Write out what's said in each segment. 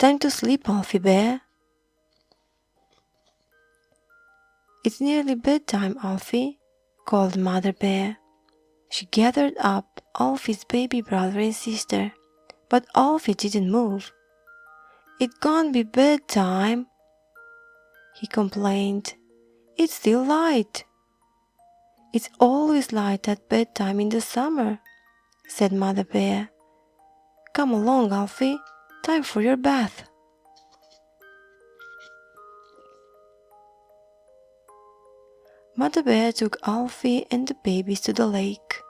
Time to sleep, Alfie Bear. It's nearly bedtime, Alfie, called Mother Bear. She gathered up Alfie's baby brother and sister, but Alfie didn't move. It can't be bedtime, he complained. It's still light. It's always light at bedtime in the summer, said Mother Bear. Come along, Alfie, time for your bath. Mother Bear took Alfie and the babies to the lake.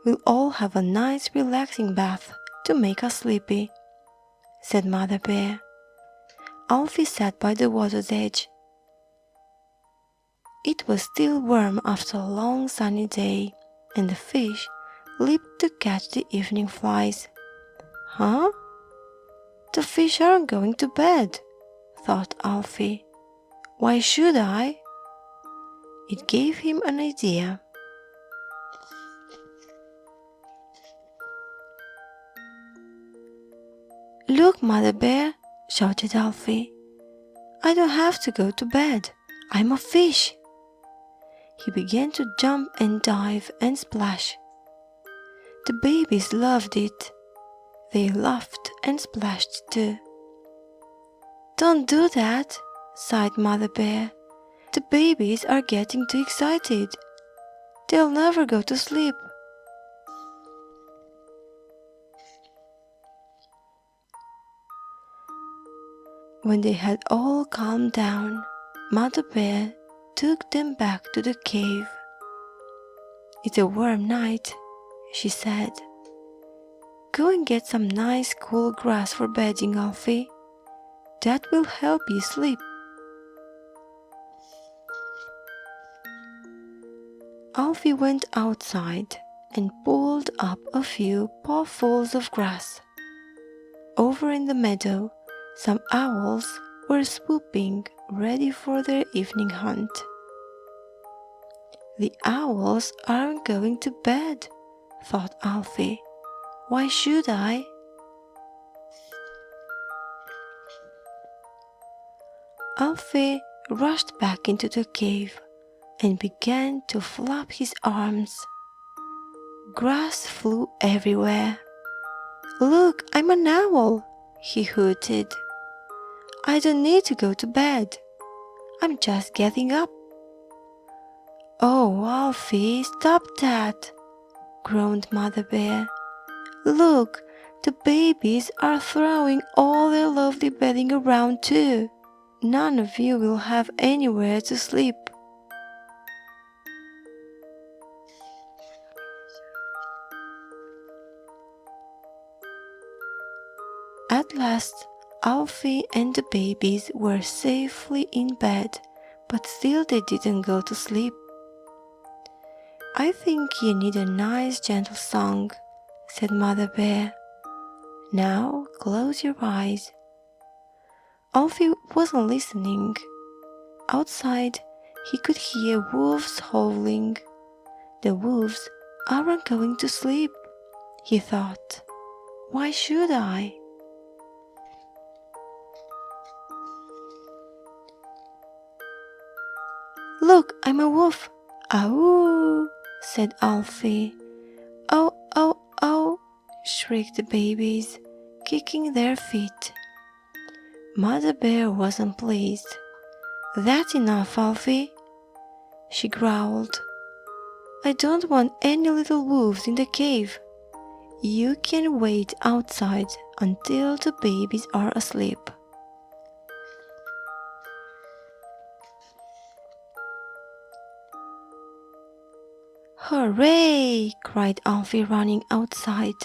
We'll all have a nice relaxing bath to make us sleepy, said Mother Bear. Alfie sat by the water's edge. It was still warm after a long sunny day, and the fish leaped to catch the evening flies. Huh? The fish aren't going to bed, thought Alfie. Why should I? It gave him an idea. Look, Mother Bear, shouted Alfie. I don't have to go to bed. I'm a fish. He began to jump and dive and splash. The babies loved it. They laughed and splashed too. Don't do that, sighed Mother Bear. The babies are getting too excited. They'll never go to sleep. When they had all calmed down, Mother Bear took them back to the cave. It's a warm night, she said. Go and get some nice cool grass for bedding, Alfie. That will help you sleep. Alfie went outside and pulled up a few pawfuls of grass. Over in the meadow, some owls were swooping, ready for their evening hunt. The owls aren't going to bed, thought Alfie. Why should I? Alfie rushed back into the cave and began to flap his arms. Grass flew everywhere. Look, I'm an owl, he hooted. I don't need to go to bed. I'm just getting up. Oh, Alfie, stop that, groaned Mother Bear. Look, the babies are throwing all their lovely bedding around too. None of you will have anywhere to sleep. At last, Alfie and the babies were safely in bed, but still they didn't go to sleep. I think you need a nice gentle song, said Mother Bear. Now close your eyes. Alfie wasn't listening. Outside, he could hear wolves howling. The wolves aren't going to sleep, he thought. Why should I? Look, I'm a wolf. Ow, said Alfie. Oh, oh, oh, shrieked the babies, kicking their feet. Mother Bear wasn't pleased. That's enough, Alfie, she growled. I don't want any little wolves in the cave. You can wait outside until the babies are asleep. Hooray! Cried Alfie, running outside.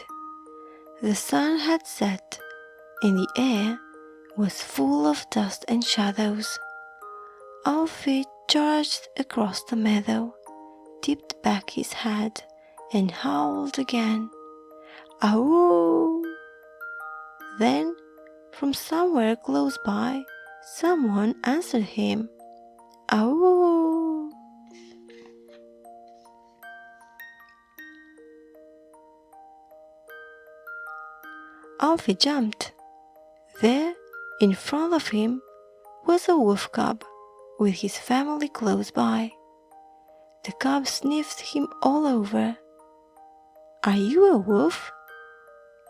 The sun had set, and the air was full of dust and shadows. Alfie charged across the meadow, tipped back his head, and howled again. Ow! Then, from somewhere close by, someone answered him. Ow! Alfie jumped. There, in front of him, was a wolf cub with his family close by. The cub sniffed him all over. "Are you a wolf?"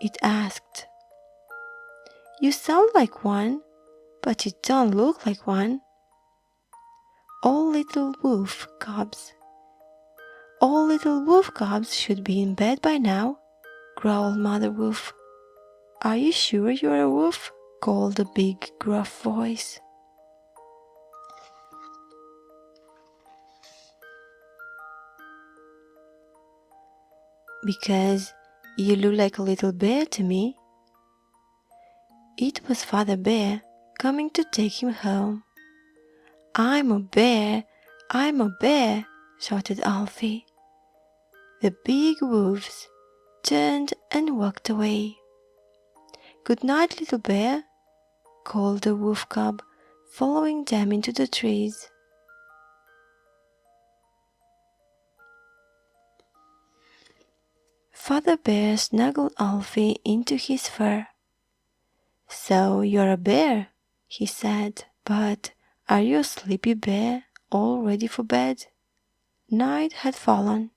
it asked. "You sound like one, but you don't look like one." All little wolf cubs should be in bed by now," growled Mother Wolf. "Are you sure you're a wolf?" called a big, gruff voice. "Because you look like a little bear to me." It was Father Bear coming to take him home. "I'm a bear! I'm a bear!" shouted Alfie. The big wolves turned and walked away. "Good night, little bear," called the wolf cub, following them into the trees. Father Bear snuggled Alfie into his fur. "So you're a bear," he said, "but are you a sleepy bear, all ready for bed?" Night had fallen,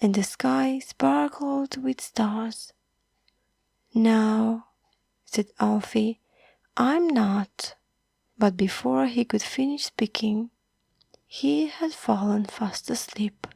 and the sky sparkled with stars. "No," said Alfie, "I'm not." But before he could finish speaking, he had fallen fast asleep.